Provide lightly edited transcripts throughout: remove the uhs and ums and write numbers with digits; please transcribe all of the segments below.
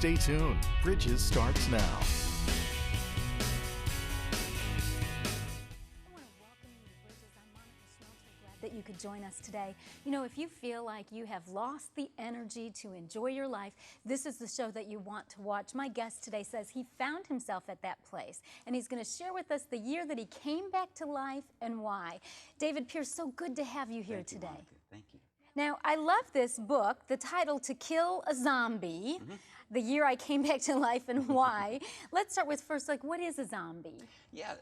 Stay tuned. Bridges starts now. I want to welcome you to Bridges. I'm Monica Schmelter. Glad that you could join us today. You know, if you feel like you have lost the energy to enjoy your life, this is the show that you want to watch. My guest today says he found himself at that place, and he's going to share with us the year that he came back to life and why. David Pierce, so good to have you here today. Monica. Thank you. Now, I love this book, the title, To Kill a Zombie, The Year I Came Back to Life and Why. Let's start with first, like, what is a zombie? Yeah,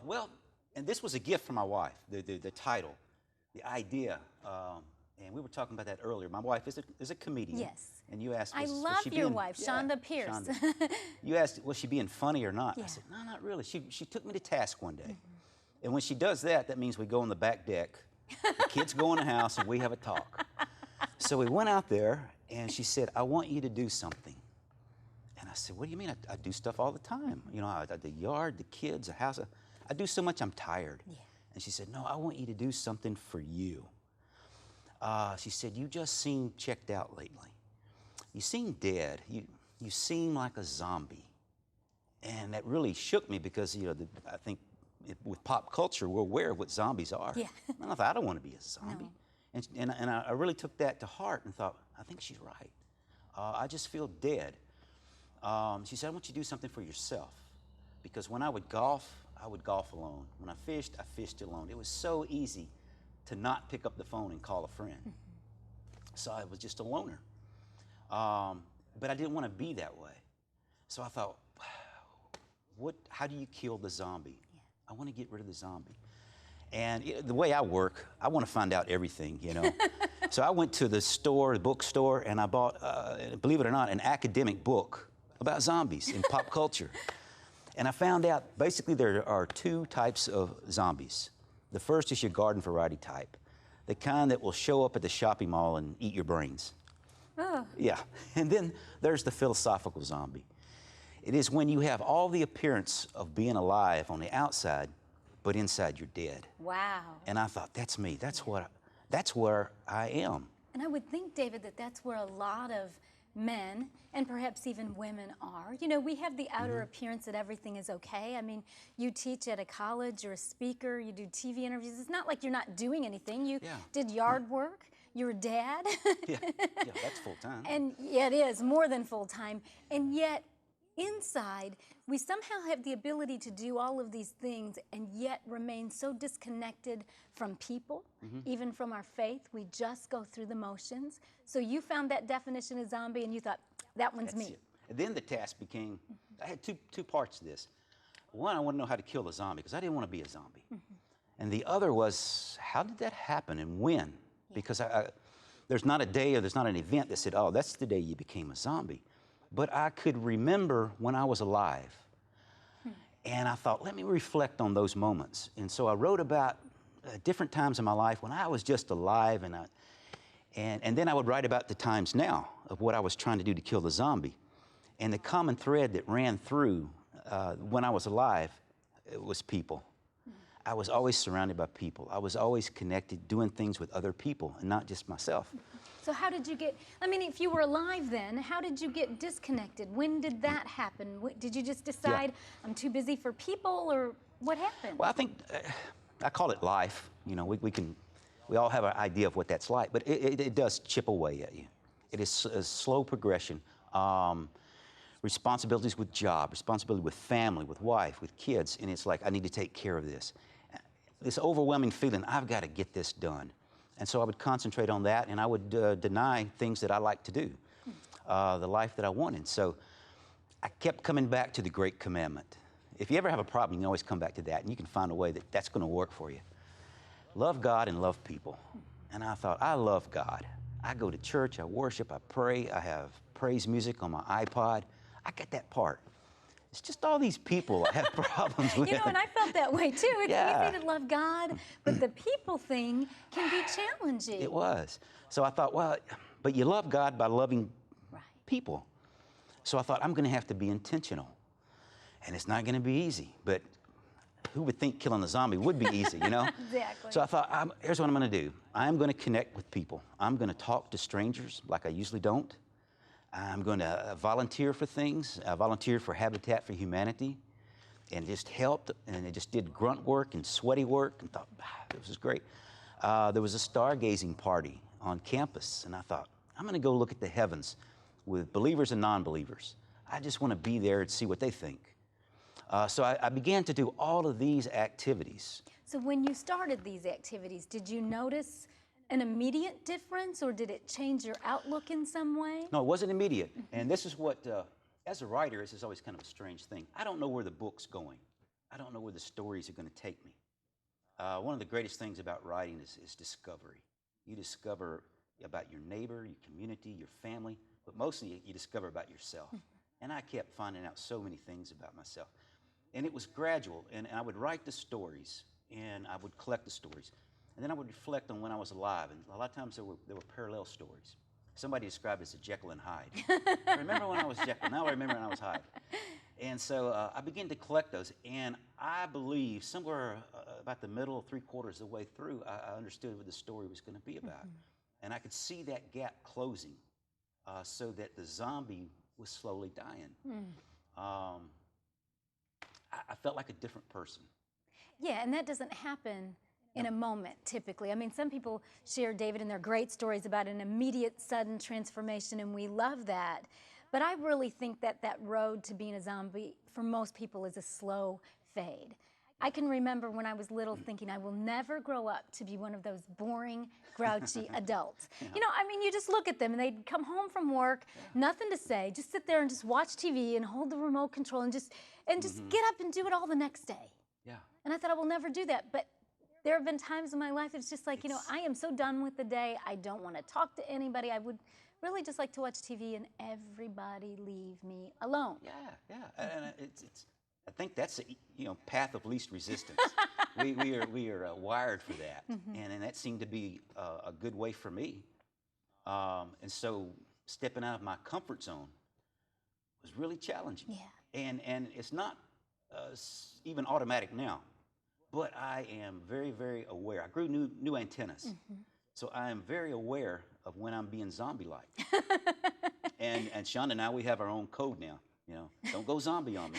well, and this was a gift from my wife, the title, the idea, and we were talking about that earlier. My wife is a comedian. Yes. And you asked, I love your wife, Shonda Pierce. Shonda. You asked, was she being funny or not? Yeah. I said, no, not really. She took me to task one day. And when she does that, that means we go on the back deck. The kids go in the house and we have a talk. So we went out there and she said, I want you to do something. And I said, what do you mean? I do stuff all the time. You know, the yard, the kids, the house. I do so much I'm tired. Yeah. And she said, no, I want you to do something for you. She said, you just seem checked out lately. You seem dead. You seem like a zombie. And that really shook me because, you know, I think with pop culture, we're aware of what zombies are. Yeah. And I thought, I don't want to be a zombie. No. And I really took that to heart and thought, I think she's right. I just feel dead. She said, I want you to do something for yourself. Because when I would golf alone. When I fished alone. It was so easy to not pick up the phone and call a friend. So I was just a loner. But I didn't want to be that way. So I thought, how do you kill the zombie? I want to get rid of the zombie. And the way I work, I want to find out everything, you know. So I went to the bookstore, and I bought, believe it or not, an academic book about zombies in pop culture. And I found out, basically, there are two types of zombies. The first is your garden variety type, the kind that will show up at the shopping mall and eat your brains. Oh. Yeah. And then there's the philosophical zombie. It is when you have all the appearance of being alive on the outside, but inside you're dead. Wow. And I thought, that's me. That's where I am. And I would think, David, that that's where a lot of men and perhaps even women are. You know, we have the outer appearance that everything is okay. I mean, you teach at a college, you're a speaker, you do TV interviews. It's not like you're not doing anything. You did yard work. You're a dad. Yeah, that's full time. And yeah, it is more than full time. And yet, inside, we somehow have the ability to do all of these things and yet remain so disconnected from people, even from our faith. We just go through the motions. So you found that definition of zombie and you thought, that one's me. It. And then the task became, I had two parts to this. One, I want to know how to kill a zombie because I didn't want to be a zombie. And the other was, how did that happen and when? Because there's not a day or there's not an event that said, oh, that's the day you became a zombie. But I could remember when I was alive. And I thought, let me reflect on those moments. And so I wrote about different times in my life when I was just alive. And then I would write about the times now of what I was trying to do to kill the zombie. And the common thread that ran through when I was alive, it was people. I was always surrounded by people. I was always connected, doing things with other people and not just myself. So how did you get, I mean, if you were alive then, how did you get disconnected? When did that happen? Did you just decide, I'm too busy for people, or what happened? Well, I think, I call it life. You know, we all have an idea of what that's like, but it does chip away at you. It is a slow progression. Responsibilities with job, responsibility with family, with wife, with kids, and it's like, I need to take care of this. This overwhelming feeling, I've got to get this done. And so I would concentrate on that, and I would deny things that I like to do, the life that I wanted. So I kept coming back to the great commandment. If you ever have a problem, you can always come back to that, and you can find a way that that's going to work for you. Love God and love people. And I thought, I love God. I go to church, I worship, I pray, I have praise music on my iPod. I get that part. It's just all these people I have problems with. You know, and I felt that way too. It's easy to love God, but the people thing can be challenging. It was. So I thought, well, but you love God by loving people. So I thought, I'm going to have to be intentional. And it's not going to be easy, but who would think killing a zombie would be easy, you know? Exactly. So I thought, here's what I'm going to do. I'm going to connect with people. I'm going to talk to strangers like I usually don't. I'm going to volunteer for things. I volunteered for Habitat for Humanity and just helped, and I just did grunt work and sweaty work and thought, this is great. There was a stargazing party on campus, and I thought, I'm going to go look at the heavens with believers and non-believers. I just want to be there and see what they think. So I began to do all of these activities. So when you started these activities, did you notice an immediate difference, or did it change your outlook in some way? No, it wasn't immediate. And this is what, as a writer, this is always kind of a strange thing. I don't know where the book's going. I don't know where the stories are going to take me. One of the greatest things about writing is discovery. You discover about your neighbor, your community, your family, but mostly you discover about yourself. And I kept finding out so many things about myself. And it was gradual, and I would write the stories, and I would collect the stories. And then I would reflect on when I was alive, and a lot of times there were parallel stories. Somebody described it as a Jekyll and Hyde. I remember when I was Jekyll, now I remember when I was Hyde. And so I began to collect those, and I believe somewhere about the middle, 3/4 of the way through, I understood what the story was going to be about. And I could see that gap closing so that the zombie was slowly dying. I felt like a different person. Yeah, and that doesn't happen in a moment, typically. I mean, some people share, David, in their great stories about an immediate, sudden transformation, and we love that. But I really think that that road to being a zombie, for most people, is a slow fade. I can remember when I was little thinking, I will never grow up to be one of those boring, grouchy adults. You know, I mean, you just look at them, and they'd come home from work, nothing to say, just sit there and just watch TV and hold the remote control and just get up and do it all the next day. Yeah. And I thought, I will never do that. But there have been times in my life it's just like, you know, I am so done with the day. I don't want to talk to anybody. I would really just like to watch TV and everybody leave me alone. Yeah. And I think that's the path of least resistance. we are wired for that, and that seemed to be a good way for me. And so stepping out of my comfort zone was really challenging. Yeah. And it's not even automatic now. But I am very, very aware. I grew new antennas. So I am very aware of when I'm being zombie-like. and Shonda and I, we have our own code now. You know, don't go zombie on me.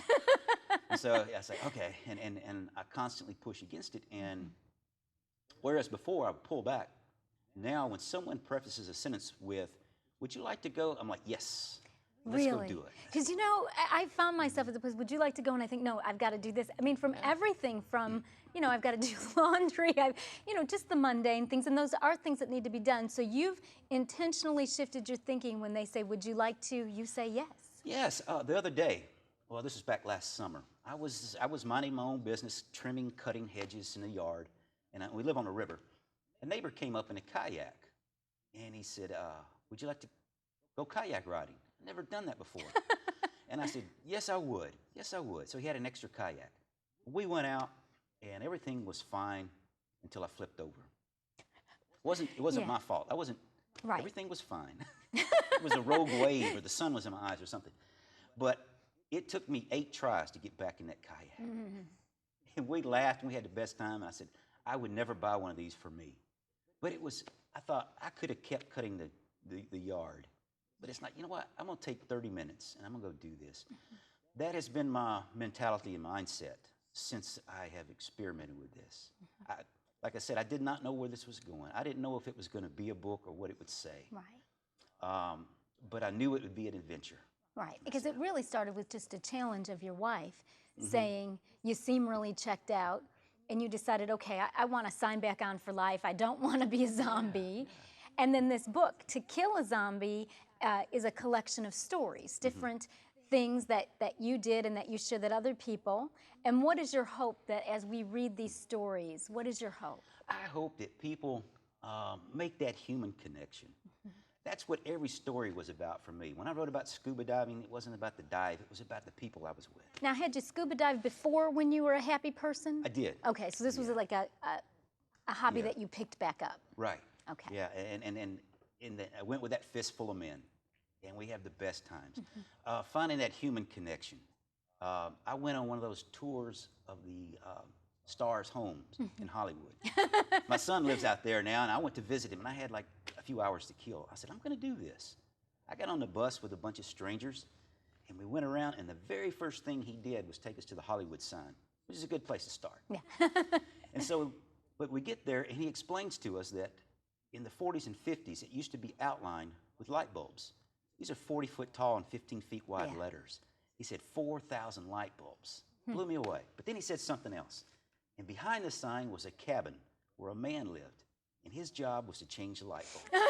And so I say, okay, and I constantly push against it. And whereas before I would pull back, now when someone prefaces a sentence with, would you like to go? I'm like, yes. Let's go do it. Because, you know, I found myself at the place, would you like to go? And I think, no, I've got to do this. I mean, from everything from, you know, I've got to do laundry, just the mundane things. And those are things that need to be done. So you've intentionally shifted your thinking when they say, would you like to? You say yes. Yes. The other day, well, this was back last summer. I was minding my own business, trimming, cutting hedges in the yard. And we live on a river. A neighbor came up in a kayak. And he said, would you like to go kayak riding? Never done that before. And I said, yes, I would. Yes, I would. So he had an extra kayak. We went out, and everything was fine until I flipped over. It wasn't my fault. Right. Everything was fine. It was a rogue wave, or the sun was in my eyes or something. But it took me 8 tries to get back in that kayak. And we laughed, and we had the best time. And I said, I would never buy one of these for me. But I thought I could have kept cutting the yard. But it's like, you know what, I'm going to take 30 minutes, and I'm going to go do this. That has been my mentality and mindset since I have experimented with this. Like I said, I did not know where this was going. I didn't know if it was going to be a book or what it would say. Right. But I knew it would be an adventure. Right, because it really started with just a challenge of your wife saying, you seem really checked out, and you decided, okay, I want to sign back on for life. I don't want to be a zombie. And then this book, To Kill a Zombie, is a collection of stories, different things that you did and that you share that other people. And what is your hope that as we read these stories, what is your hope? I hope that people make that human connection. That's what every story was about for me. When I wrote about scuba diving, it wasn't about the dive, it was about the people I was with. Now, had you scuba dived before when you were a happy person? I did. Okay, so this was like a hobby that you picked back up. Right. Okay. Yeah, and I went with that fistful of men, and we have the best times. Finding that human connection. I went on one of those tours of the Stars homes in Hollywood. My son lives out there now, and I went to visit him, and I had like a few hours to kill. I said, I'm going to do this. I got on the bus with a bunch of strangers, and we went around, and the very first thing he did was take us to the Hollywood sign, which is a good place to start. Yeah. And so, but we get there, and he explains to us that in the 40s and 50s, it used to be outlined with light bulbs. These are 40 foot tall and 15 feet wide letters. He said 4,000 light bulbs. Blew me away. But then he said something else. And behind the sign was a cabin where a man lived, and his job was to change the light bulb.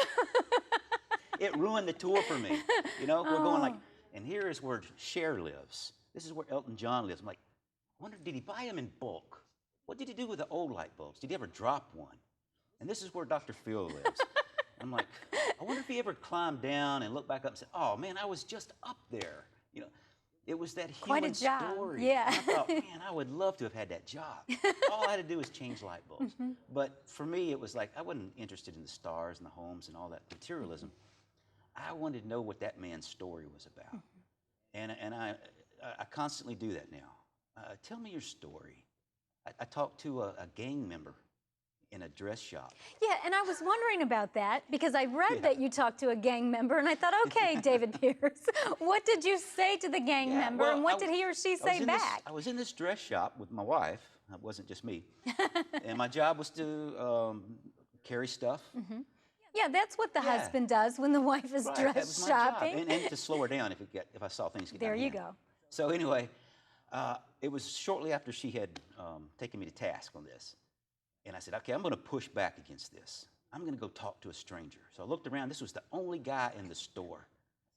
It ruined the tour for me. You know, we're going like, and here is where Cher lives. This is where Elton John lives. I'm like, I wonder, did he buy them in bulk? What did he do with the old light bulbs? Did he ever drop one? And this is where Dr. Phil lives. I'm like, I wonder if he ever climbed down and looked back up and said, oh man, I was just up there. You know, it was that human Quite a job. story. Yeah. And I thought, man, I would love to have had that job. All I had to do was change light bulbs. But for me, it was like, I wasn't interested in the stars and the homes and all that materialism. I wanted to know what that man's story was about. And I constantly do that now. Tell me your story. I talked to a gang member in a dress shop. Yeah, and I was wondering about that because I read that you talked to a gang member, and I thought, okay, David Pierce, what did you say to the gang member, and what did he or she say back? I was in this dress shop with my wife. It wasn't just me. And my job was to carry stuff. Yeah, that's what the husband does when the wife is That dress was my shopping. job. And to slow her down if I saw things get There out of you hand. go. So anyway, it was shortly after she had taken me to task on this. And I said, okay, I'm going to push back against this. I'm going to go talk to a stranger. So I looked around. This was the only guy in the store.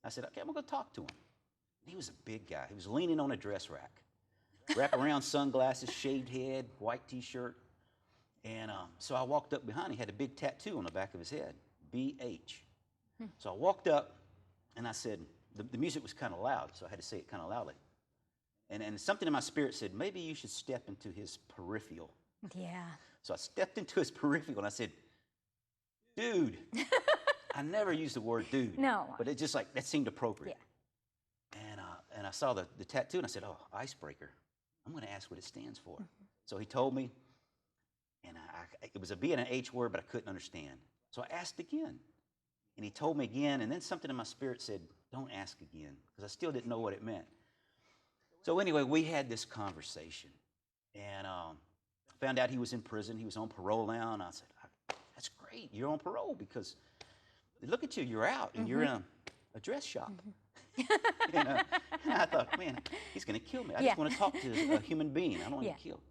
I said, okay, I'm going to go talk to him. He was a big guy. He was leaning on a dress rack. Wrap-around sunglasses, shaved head, white T-shirt. And so I walked up behind him. He had a big tattoo on the back of his head, B-H. So I walked up, and I said, the music was kind of loud, so I had to say it kind of loudly. And something in my spirit said, maybe you should step into his peripheral. Yeah. So I stepped into his peripheral and I said, dude. I never used the word dude. No. But it just like, that seemed appropriate. Yeah. And I saw the tattoo and I said, oh, icebreaker. I'm going to ask what it stands for. So he told me, and it was a B and an H word, but I couldn't understand. So I asked again. And he told me again, and then something in my spirit said, don't ask again, because I still didn't know what it meant. So anyway, we had this conversation. And found out he was in prison. He was on parole now, and I said, that's great. You're on parole because look at you. You're out, and you're in a dress shop. You know? And I thought, man, he's going to kill me. I just want to talk to a human being. I don't want to get killed.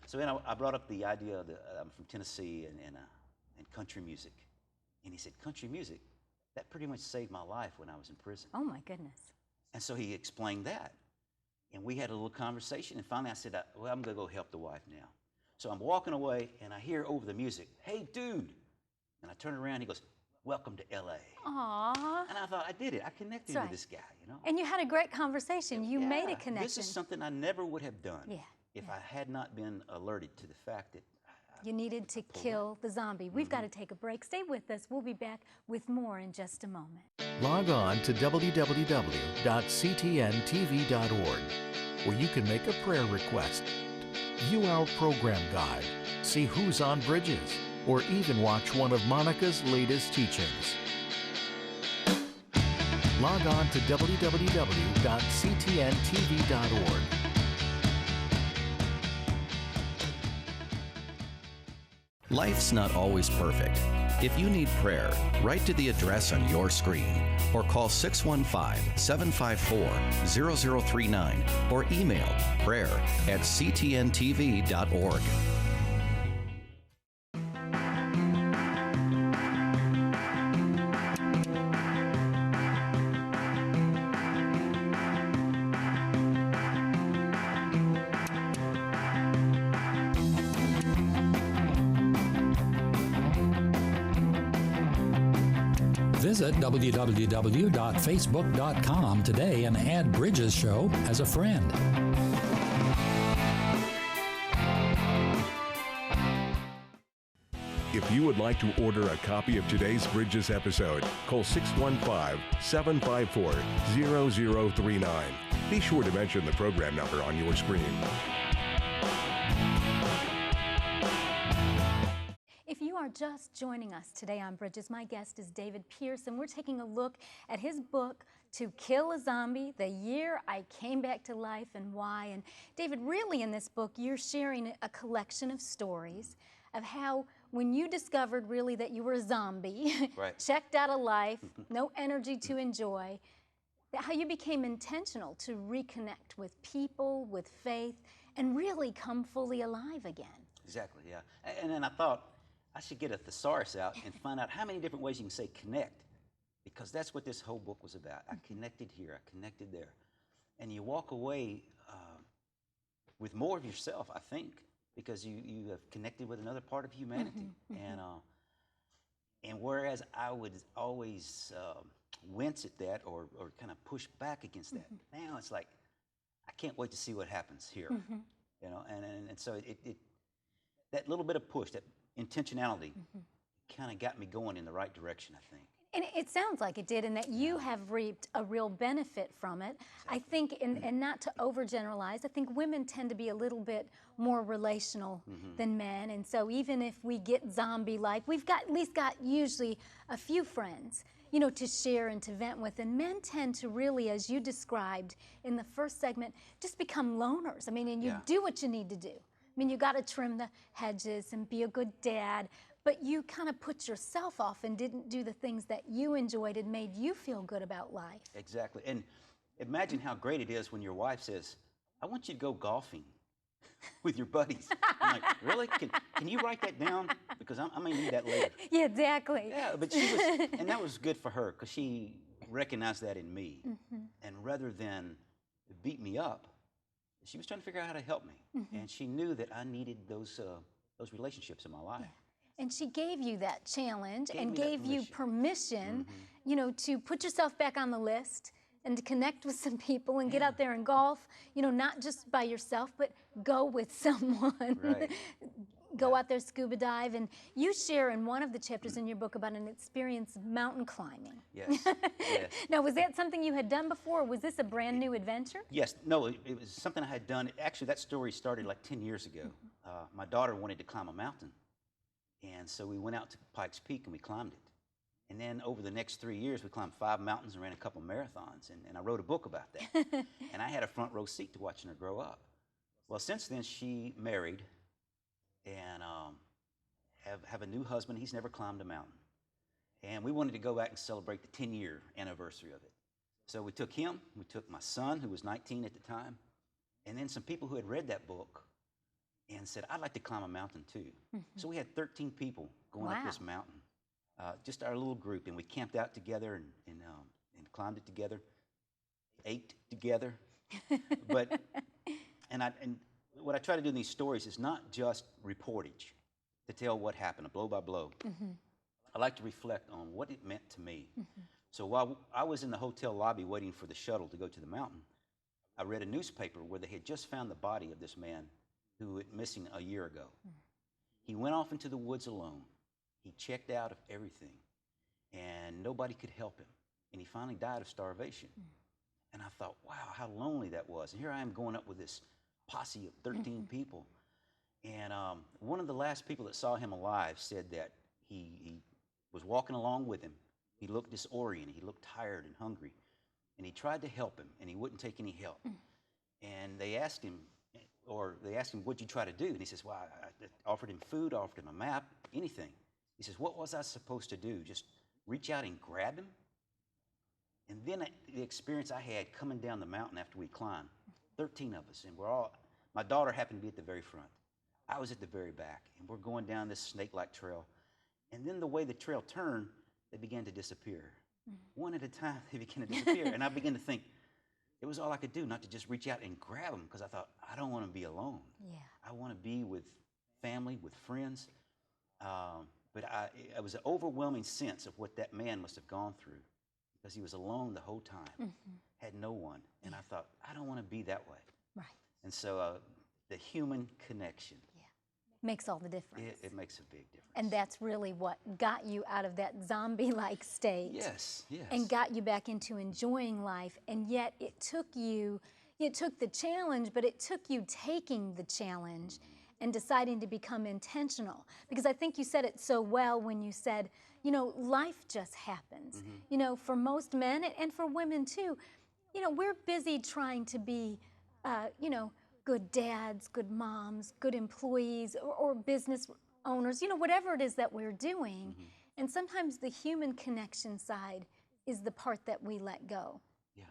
So then I brought up the idea that I'm from Tennessee and country music. And he said, country music? That pretty much saved my life when I was in prison. Oh, my goodness. And so he explained that. And we had a little conversation, and finally I said, well, I'm going to go help the wife now. So I'm walking away, and I hear over the music, hey, dude. And I turn around, he goes, welcome to L.A. Aww. And I thought, I did it. I connected with this guy, you know. And you had a great conversation. You made a connection. This is something I never would have done if I had not been alerted to the fact that you needed to kill the zombie. We've got to take a break. Stay with us. We'll be back with more in just a moment. Log on to www.ctntv.org, where you can make a prayer request, view our program guide, see who's on bridges, or even watch one of Monica's latest teachings. Log on to www.ctntv.org. Life's not always perfect. If you need prayer, write to the address on your screen or call 615-754-0039 or email prayer@ctntv.org. Visit www.facebook.com today and add Bridges Show as a friend. If you would like to order a copy of today's Bridges episode, call 615-754-0039. Be sure to mention the program number on your screen. If you are just joining us today on Bridges, my guest is David Pierce, and we're taking a look at his book, To Kill a Zombie, The Year I Came Back to Life and Why. And David, really in this book, you're sharing a collection of stories of how when you discovered really that you were a zombie, Right. checked out of life, no energy to enjoy, how you became intentional to reconnect with people, with faith, and really come fully alive again. Exactly, yeah. And then I thought I should get a thesaurus out and find out how many different ways you can say connect, because that's what this whole book was about. I connected here, I connected there. And you walk away with more of yourself, I think, because you have connected with another part of humanity. And whereas I would always wince at that or kind of push back against that, now it's like, I can't wait to see what happens here. You know, and so it that little bit of push, that intentionality, kind of got me going in the right direction, I think. And it sounds like it did, and that you have reaped a real benefit from it. I think, and not to overgeneralize, I think women tend to be a little bit more relational than men, and so even if we get zombie-like, we've got at least got usually a few friends, you know, to share and to vent with. And men tend to really, as you described in the first segment, just become loners. I mean, and you do what you need to do. I mean, you got to trim the hedges and be a good dad, but you kind of put yourself off and didn't do the things that you enjoyed and made you feel good about life. Exactly. And imagine how great it is when your wife says, I want you to go golfing with your buddies. I'm like, really? Can you write that down? Because I may need that later. Yeah, exactly. Yeah, but she was, and that was good for her because she recognized that in me. And rather than beat me up, she was trying to figure out how to help me. And she knew that I needed those relationships in my life. And she gave you that challenge and gave you permission, you know, to put yourself back on the list and to connect with some people and get out there and golf, you know, not just by yourself, but go with someone. Right. Go out there, scuba dive. And you share in one of the chapters in your book about an experience of mountain climbing. Yes, yes. Now, was that something you had done before, or was this a brand new adventure? Yes, no, it was something I had done. Actually, that story started like 10 years ago. My daughter wanted to climb a mountain. And so we went out to Pikes Peak and we climbed it. And then over the next 3 years, we climbed 5 mountains and ran a couple marathons. And I wrote a book about that. And I had a front row seat to watching her grow up. Well, since then, she married and have a new husband. He's never climbed a mountain. And we wanted to go back and celebrate the 10-year anniversary of it. So we took him, we took my son, who was 19 at the time, and then some people who had read that book and said, I'd like to climb a mountain too. So we had 13 people going up this mountain, just our little group, and we camped out together and climbed it together, ate together. But and what I try to do in these stories is not just reportage to tell what happened, blow by blow. I like to reflect on what it meant to me. So while I was in the hotel lobby waiting for the shuttle to go to the mountain, I read a newspaper where they had just found the body of this man who went missing a year ago. He went off into the woods alone. He checked out of everything, and nobody could help him. And he finally died of starvation. And I thought, wow, how lonely that was. And here I am going up with this posse of 13 people. And one of the last people that saw him alive said that he was walking along with him. He looked disoriented. He looked tired and hungry. And he tried to help him, and he wouldn't take any help. And they asked him, what'd you try to do? And he says, well, I offered him food, I offered him a map, anything. He says, what was I supposed to do? Just reach out and grab him? And then the experience I had coming down the mountain after we climbed, 13 of us, and my daughter happened to be at the very front. I was at the very back, and we're going down this snake-like trail. And then the way the trail turned, they began to disappear. One at a time, they began to disappear. And I began to think, it was all I could do, not to just reach out and grab them, because I thought, I don't want to be alone. Yeah. I want to be with family, with friends. But it was an overwhelming sense of what that man must have gone through, because he was alone the whole time, had no one. And I thought, I don't want to be that way. Right. And so the human connection. Makes all the difference. It makes a big difference. And that's really what got you out of that zombie-like state. Yes, yes. And got you back into enjoying life. And yet it took the challenge, but it took you taking the challenge and deciding to become intentional. Because I think you said it so well when you said, you know, life just happens. You know, for most men and for women too, you know, we're busy trying to be, you know, good dads, good moms, good employees, or business owners, you know, whatever it is that we're doing. And sometimes the human connection side is the part that we let go. Yeah.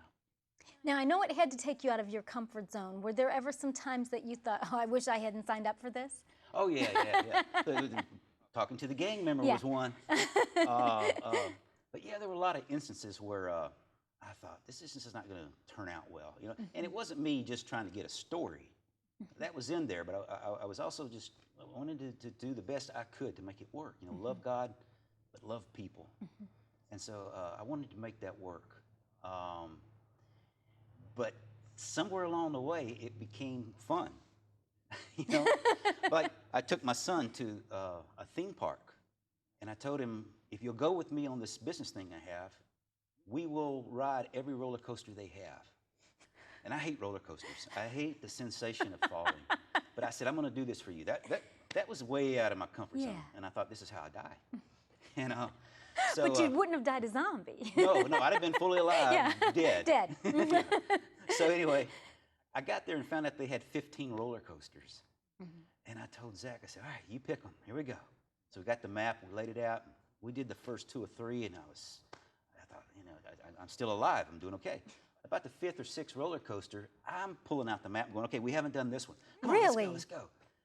Now, I know it had to take you out of your comfort zone. Were there ever some times that you thought, oh, I wish I hadn't signed up for this? Oh, yeah. Talking to the gang member was one. But yeah, there were a lot of instances where I thought, this is not going to turn out well, you know. And it wasn't me just trying to get a story. That was in there, but I was also just, I wanted to do the best I could to make it work. You know, love God, but love people. And so I wanted to make that work. But somewhere along the way, it became fun. You know, like I took my son to a theme park, and I told him, if you'll go with me on this business thing I have, we will ride every roller coaster they have. And I hate roller coasters. I hate the sensation of falling. But I said, I'm going to do this for you. That was way out of my comfort zone. And I thought, this is how I die. And so, but you wouldn't have died a zombie. No, I'd have been fully alive, dead. Dead. So anyway, I got there and found out they had 15 roller coasters. And I told Zach, I said, all right, you pick them. Here we go. So we got the map, we laid it out. We did the first 2 or 3, and I thought, you know, I'm still alive. I'm doing okay. About the 5th or 6th roller coaster, I'm pulling out the map and going, okay, we haven't done this one. Come on, really? let's go.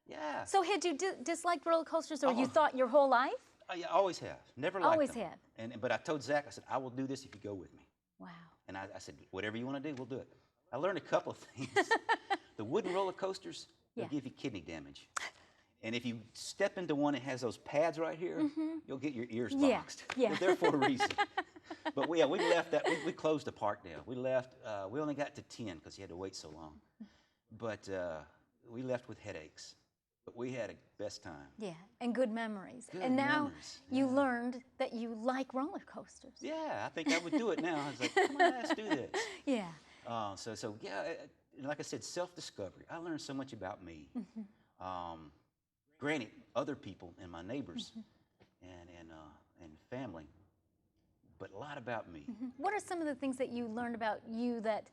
Yeah. So had you disliked roller coasters, or you thought your whole life? I always have. Never liked always them. have. But I told Zach, I said, I will do this if you go with me. Wow. And I said, whatever you want to do, we'll do it. I learned a couple of things. The wooden roller coasters, they'll give you kidney damage. And if you step into one that has those pads right here, you'll get your ears boxed. Yeah. They're there for a reason. But we left that. We closed the park down. We left. We only got to 10 because you had to wait so long. But we left with headaches. But we had a best time. Yeah, and good memories. Good and now memories, you learned that you like roller coasters. Yeah, I think I would do it now. I was like, come on, let's do this. Yeah. So yeah, like I said, self-discovery. I learned so much about me. Granted, other people and my neighbors and family, but a lot about me. What are some of the things that you learned about you that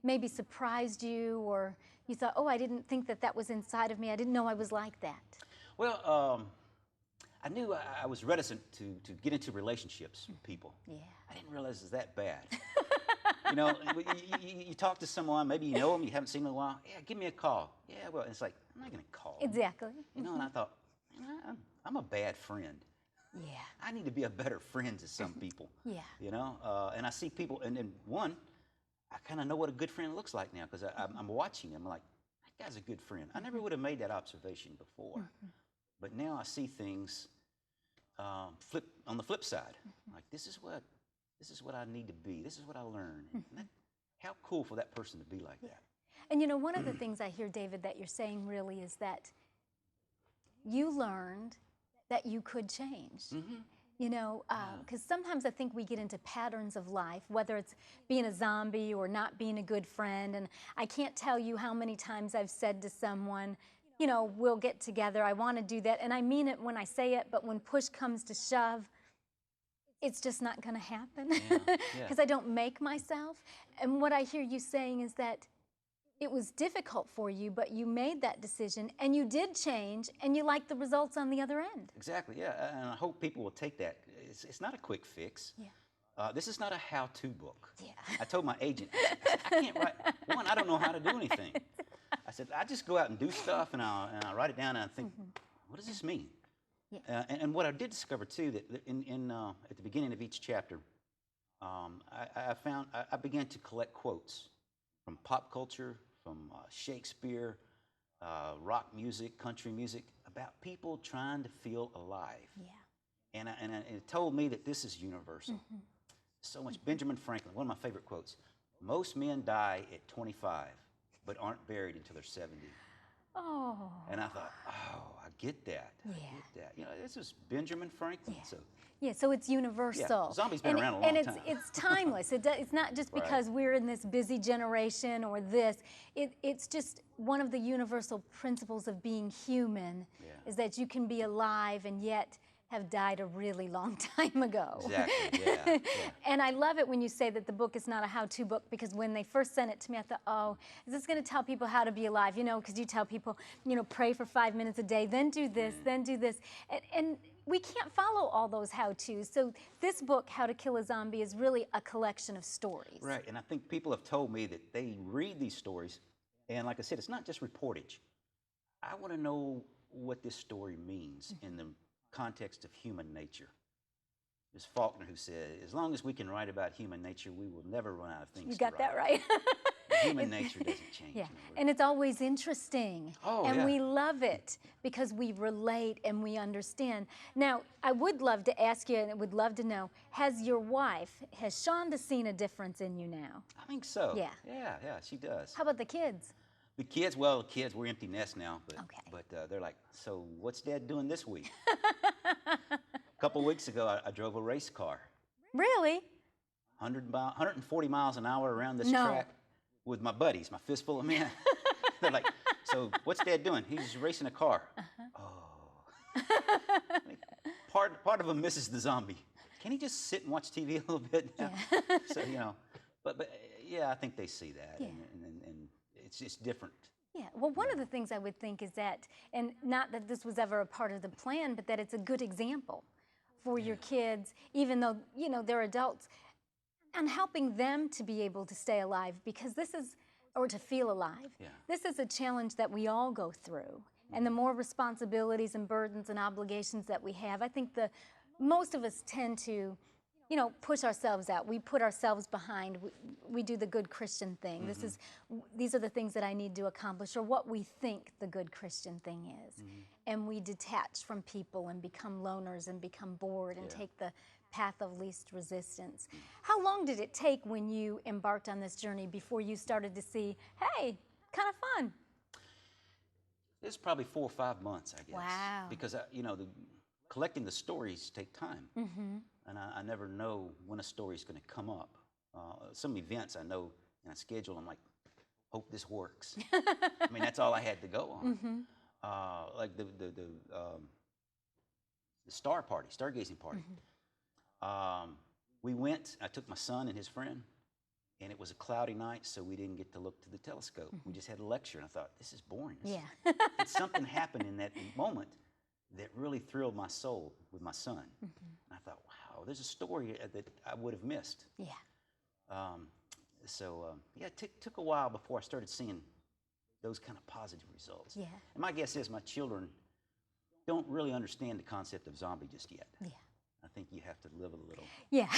maybe surprised you, or you thought, oh, I didn't think that was inside of me. I didn't know I was like that. Well, I knew I was reticent to get into relationships with people. Yeah. I didn't realize it was that bad. You know, you talk to someone, maybe you know them, you haven't seen them in a while. Yeah, give me a call. Yeah, well, it's like, I'm not going to call. Exactly. You know, and I thought, I'm a bad friend. Yeah. I need to be a better friend to some people. Yeah. You know, and I see people, and then one, I kind of know what a good friend looks like now because I'm watching them. I'm like, that guy's a good friend. I never would have made that observation before. But now I see things on the flip side. Like, this is what I need to be. This is what I learned. And how cool for that person to be like that. And you know, one of the things I hear, David, that you're saying really is that you learned that you could change. You know, because sometimes I think we get into patterns of life, whether it's being a zombie or not being a good friend. And I can't tell you how many times I've said to someone, you know, we'll get together, I want to do that. And I mean it when I say it, but when push comes to shove, it's just not going to happen because I don't make myself. And what I hear you saying is that it was difficult for you, but you made that decision and you did change and you like the results on the other end. Exactly, yeah. And I hope people will take that. It's not a quick fix. Yeah. This is not a how-to book. Yeah. I told my agent, I said, I can't write. One, I don't know how to do anything. I said, I just go out and do stuff and I write it down and I think, what does this mean? Yeah. And what I did discover too, that at the beginning of each chapter, I began to collect quotes from pop culture, from Shakespeare, rock music, country music, about people trying to feel alive. Yeah. And it told me that this is universal. So much. Benjamin Franklin, one of my favorite quotes, most men die at 25, but aren't buried until they're 70. Oh. And I thought, oh, I get that. I get that. You know, this is Benjamin Franklin. Yeah. So Yeah, so it's universal. Yeah, zombies been around a long and time. it's timeless. It's not just because we're in this busy generation or this. It's just one of the universal principles of being human is that you can be alive and yet have died a really long time ago. Exactly, yeah. And I love it when you say that the book is not a how-to book, because when they first sent it to me, I thought, oh, is this going to tell people how to be alive? You know, because you tell people, you know, pray for 5 minutes a day, then do this, then do this. And we can't follow all those how-tos. So this book, How to Kill a Zombie, is really a collection of stories. Right, and I think people have told me that they read these stories, and like I said, it's not just reportage. I want to know what this story means in the context of human nature. There's Faulkner who said, as long as we can write about human nature, we will never run out of things You to got that right. Human nature doesn't change. Yeah, you know, and it's always interesting. Oh, and yeah. we love it because we relate and we understand. Now, I would love to ask you, and I would love to know, has your wife, has Shonda seen a difference in you now? I think so. Yeah. Yeah, she does. How about the kids? The kids, well, we're empty nest now, but, Okay. but they're like, so what's Dad doing this week? A couple weeks ago, I drove a race car, Really? 140 miles an hour around this No. track with my buddies, my fistful of men. They're like, so what's Dad doing? He's racing a car. Oh. I mean, part of him misses the zombie. Can he just sit and watch TV a little bit now? So, you know, but yeah, I think they see that, Yeah. and it's just different. Yeah, well, one of the things I would think is that, and not that this was ever a part of the plan, but that it's a good example for your kids, even though, you know, they're adults, and helping them to be able to stay alive, because this is, or to feel alive. Yeah. This is a challenge that we all go through. And the more responsibilities and burdens and obligations that we have, I think most of us tend to, you know, push ourselves out. We put ourselves behind. We do the good Christian thing. These are the things that I need to accomplish, or what we think the good Christian thing is. And we detach from people and become loners and become bored and take the path of least resistance. How long did it take when you embarked on this journey before you started to see, hey, kind of fun? It's probably 4 or 5 months, I guess. Wow. Because, you know, collecting the stories take time. And I never know when a story's going to come up. Some events I know in a schedule, I'm like, hope this works. I mean, that's all I had to go on. Like the stargazing party. We went, I took my son and his friend, and it was a cloudy night, so we didn't get to look to the telescope. We just had a lecture, and I thought, this is boring. But something happened in that moment that really thrilled my soul with my son. And I thought, wow, there's a story that I would have missed. Yeah, it took a while before I started seeing those kind of positive results. Yeah. And my guess is my children don't really understand the concept of zombie just yet. Yeah. I think you have to live a little Yeah.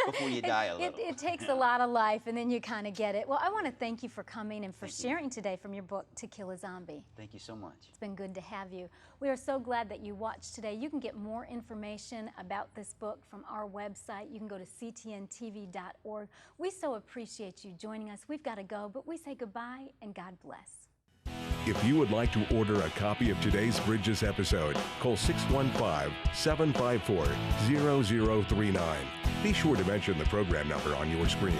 before you die a little. It takes a lot of life, and then you kind of get it. Well, I want to thank you for coming and for sharing today from your book, To Kill a Zombie. Thank you so much. It's been good to have you. We are so glad that you watched today. You can get more information about this book from our website. You can go to ctntv.org. We so appreciate you joining us. We've got to go, but we say goodbye and God bless. If you would like to order a copy of today's Bridges episode, call 615-754-0039. Be sure to mention the program number on your screen.